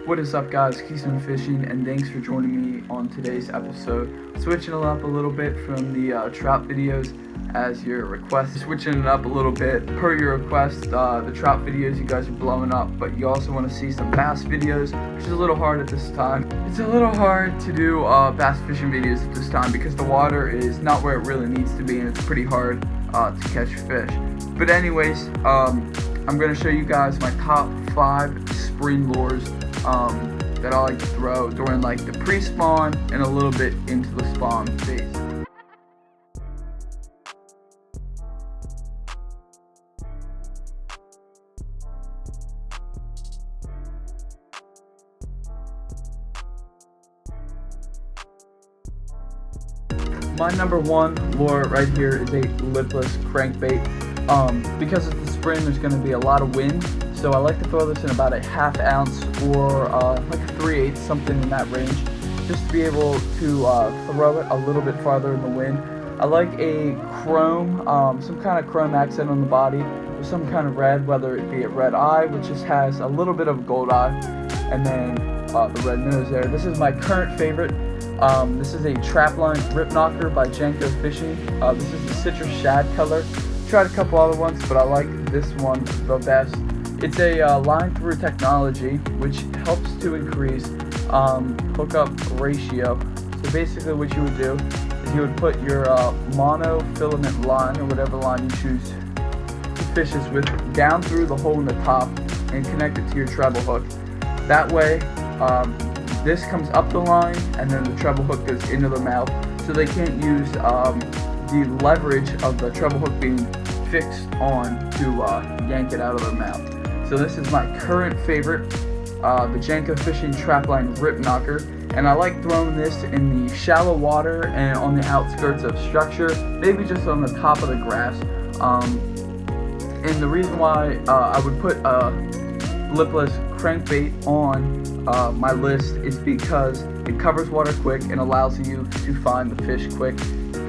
What is up, guys? Keystone Fishing, and thanks for joining me on today's episode. Switching it up a little bit from the trout videos as your request. Switching it up a little bit per your request. The trout videos, you guys are blowing up, but you also want to see some bass videos, which is a little hard at this time. It's a little hard to do bass fishing videos at this time because the water is not where it really needs to be, and it's pretty hard to catch fish. But anyways, I'm going to show you guys my top 5 spring lures that I like to throw during like the pre-spawn and a little bit into the spawn phase. My number 1 lure right here is a Lipless crankbait. Because it's the spring, there's going to be a lot of wind, so I like to throw this in about a ½ ounce or like a 3/8, something in that range, just to be able to throw it a little bit farther in the wind. I like a chrome, some kind of chrome accent on the body, with some kind of red, whether it be a red eye, which just has a little bit of a gold eye, and then the red nose there. This is my current favorite. This is a trapline rip knocker by Janko Fishing. This is the citrus shad color. Tried a couple other ones, but I like this one the best. It's a line through technology, which helps to increase hookup ratio. So basically what you would do is you would put your monofilament line, or whatever line you choose to fish this with, down through the hole in the top and connect it to your treble hook. That way this comes up the line and then the treble hook goes into the mouth, so they can't use the leverage of the treble hook being fixed on to yank it out of their mouth. So this is my current favorite, the Janko Fishing Trapline Rip Knocker, and I like throwing this in the shallow water and on the outskirts of structure, maybe just on the top of the grass. And the reason why I would put a Lipless crankbait on my list is because it covers water quick and allows you to find the fish quick.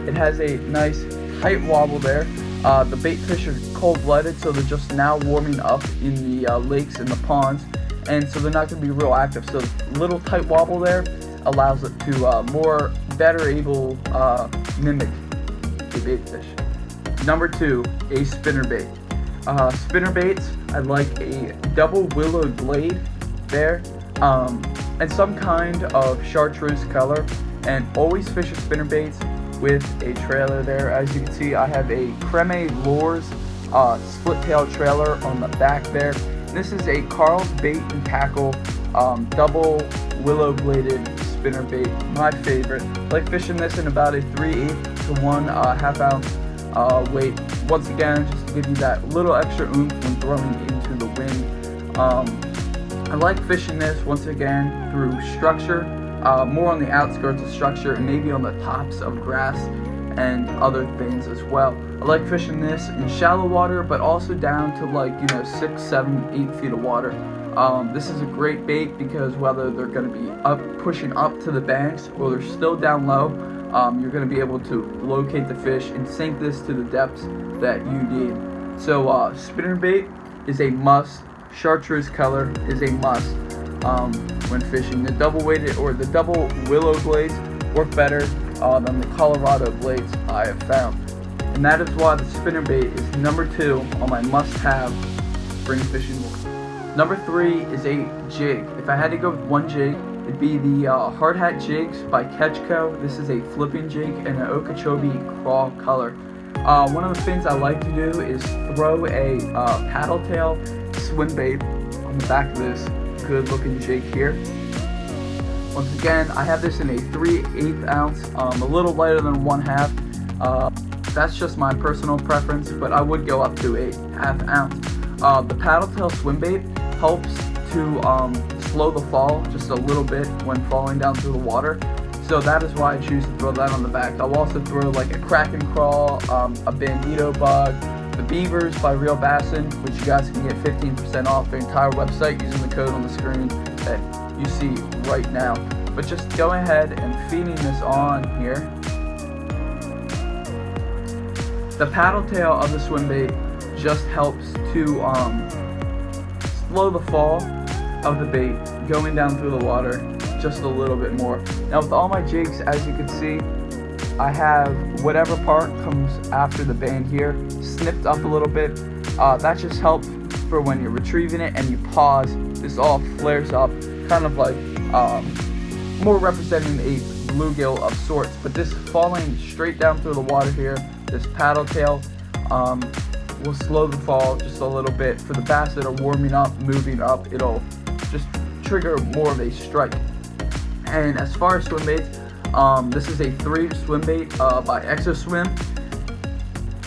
It has a nice tight wobble there. The bait fish are cold-blooded, so they're just now warming up in the lakes and the ponds, and so they're not going to be real active. So little tight wobble there allows it to better able mimic a bait fish. Number 2, a spinnerbait. Spinnerbaits, I like a double willow blade there, and some kind of chartreuse color, and always fish a spinnerbaits with a trailer there. As you can see, I have a Creme Lures split tail trailer on the back there. This is a Karls bait and tackle double willow bladed spinnerbait, my favorite. I like fishing this in about a 3/8 to 1 ½ ounce weight. Once again, just to give you that little extra oomph when throwing into the wind. I like fishing this once again through structure, more on the outskirts of structure and maybe on the tops of grass and other things as well. I like fishing this in shallow water, but also down to like 6, 7, 8 feet of water. This is a great bait because whether they're going to be pushing up to the banks or they're still down low, you're going to be able to locate the fish and sink this to the depths that you need. So spinnerbait is a must. Chartreuse color is a must when fishing. The double weighted or the double willow blades work better than the Colorado blades I have found, and that is why the spinnerbait is number 2 on my must-have spring fishing lure. Number 3 is a jig. If I had to go with one jig, it'd be the Hard Hat Jigs by Ketchco. This is a flipping jig in an Okeechobee crawl color. One of the things I like to do is throw a paddle tail swim bait on the back of this good looking jig here. Once again, I have this in a 3/8 ounce, a little lighter than 1/2. That's just my personal preference, but I would go up to a ½ ounce. The paddle tail swim bait helps to slow the fall just a little bit when falling down through the water. So that is why I choose to throw that on the back. I'll also throw like a crack and crawl, a bandito bug, the beavers by Real Bassin, which you guys can get 15% off their entire website using the code on the screen that you see right now. But just go ahead and feeding this on here. The paddle tail of the swim bait just helps to slow the fall of the bait going down through the water just a little bit more. Now with all my jigs, as you can see, I have whatever part comes after the band here snipped up a little bit. That just helps for when you're retrieving it and you pause, this all flares up, kind of like more representing a bluegill of sorts. But this falling straight down through the water here, this paddle tail, will slow the fall just a little bit. For the bass that are warming up, moving up, it'll just trigger more of a strike. And as far as swim baits, this is a 3 swim bait by Exo Swim,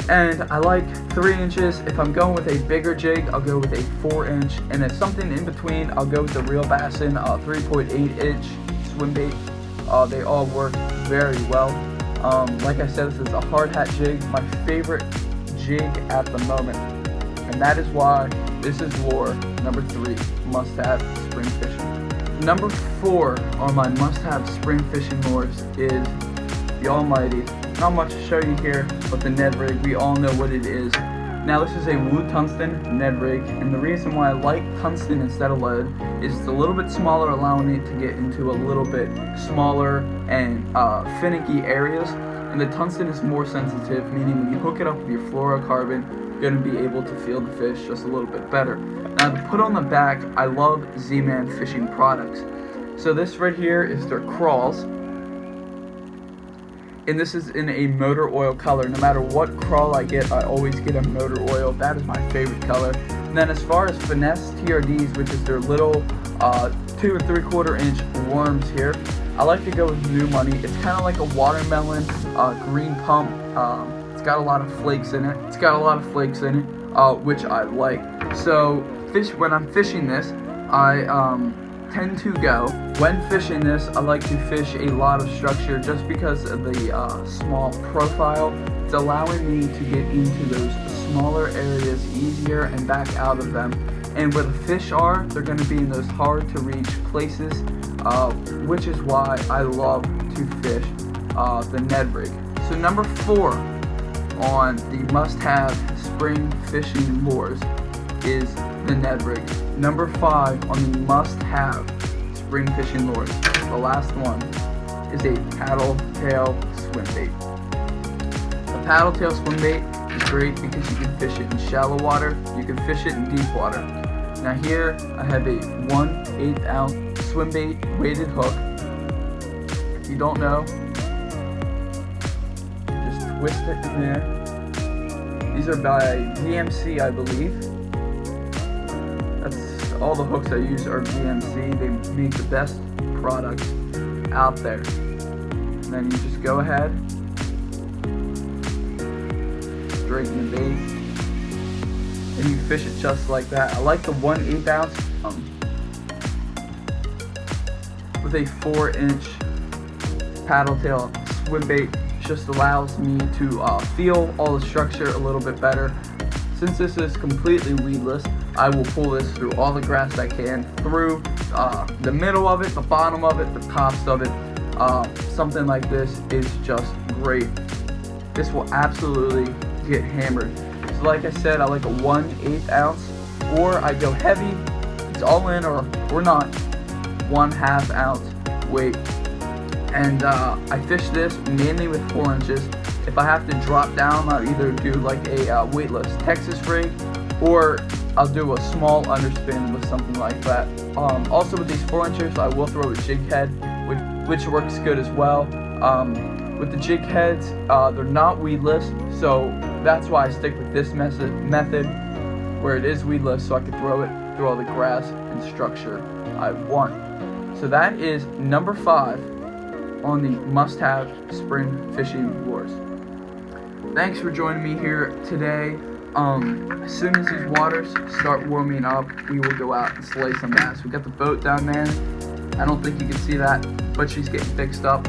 and I like 3 inches. If I'm going with a bigger jig, I'll go with a 4-inch, and if something in between, I'll go with the Real Bassin 3.8-inch swim bait. They all work very well. Like I said, this is a hard hat jig, my favorite jig at the moment, and that is why this is lure number 3, must-have spring fishing. Number 4 on my must-have spring fishing lures is the almighty, not much to show you here, but the Ned rig. We all know what it is. Now this is a Woo Tungsten Ned rig, and the reason why I like tungsten instead of lead is it's a little bit smaller, allowing it to get into a little bit smaller and finicky areas. And the tungsten is more sensitive, meaning when you hook it up with your fluorocarbon, you're going to be able to feel the fish just a little bit better. Now to put on the back, I love Z-Man fishing products. So this right here is their crawls, and this is in a motor oil color. No matter what crawl I get, I always get a motor oil. That is my favorite color. And then as far as Finesse TRDs, which is their little 2 3/4 inch worms here, I like to go with New Money. It's kind of like a watermelon green pump. It's got a lot of flakes in it. Which I like. So when I'm fishing this, I tend to go. When fishing this, I like to fish a lot of structure just because of the small profile. It's allowing me to get into those smaller areas easier and back out of them. And where the fish are, they're going to be in those hard to reach places, which is why I love to fish the Ned rig. So number 4 on the must-have spring fishing lures is the Ned rig. Number 5 on the must-have spring fishing lures, the last one, is a paddle tail swim bait. The paddle tail swim bait is great because you can fish it in shallow water, you can fish it in deep water. Now here I have a 1/8 ounce swim bait weighted hook. If you don't know, just twist it in there. These are by VMC, I believe. That's all the hooks I use are VMC. They make the best products out there. And then you just go ahead, straighten the bait, and you fish it just like that. I like the 1/8 ounce with a 4-inch paddle tail swim bait. Just allows me to feel all the structure a little bit better. Since this is completely weedless, I will pull this through all the grass I can, through the middle of it, the bottom of it, the tops of it. Something like this is just great. This will absolutely get hammered. So like I said, I like a 1/8 ounce, or I go heavy, it's all in or not, 1/2 ounce weight. And I fish this mainly with 4 inches. If I have to drop down, I'll either do like a weightless Texas rig, or I'll do a small underspin with something like that. Also with these 4 inches, I will throw a jig head, which works good as well. With the jig heads, they're not weedless, so that's why I stick with this method where it is weedless, so I can throw it through all the grass and structure I want. So that is number 5 on the must-have spring fishing lures. Thanks for joining me here today. As soon as these waters start warming up, we will go out and slay some bass. We got the boat down there. I don't think you can see that, but she's getting fixed up.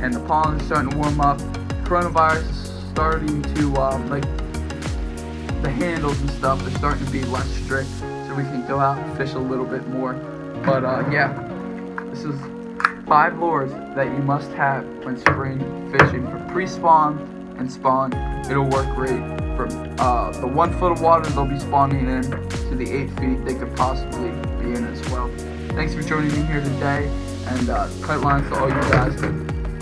And the pond is starting to warm up. Coronavirus is starting to, like, the handles and stuff are starting to be less strict, so we can go out and fish a little bit more. But yeah, this is 5 lures that you must have when spring fishing for pre-spawn and spawn. It'll work great. For the 1 foot of water they'll be spawning in, to the 8 feet they could possibly be in as well. Thanks for joining me here today, and kite lines to all you guys.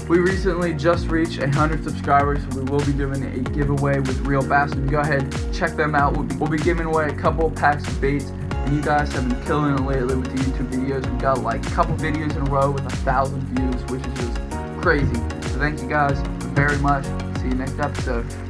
We recently just reached 100 subscribers, so we will be doing a giveaway with real bass. So go ahead, check them out. We'll be giving away a couple packs of baits, and you guys have been killing it lately with the YouTube videos. We got like a couple videos in a row with 1,000 views, which is just crazy. So thank you guys very much. See you next episode.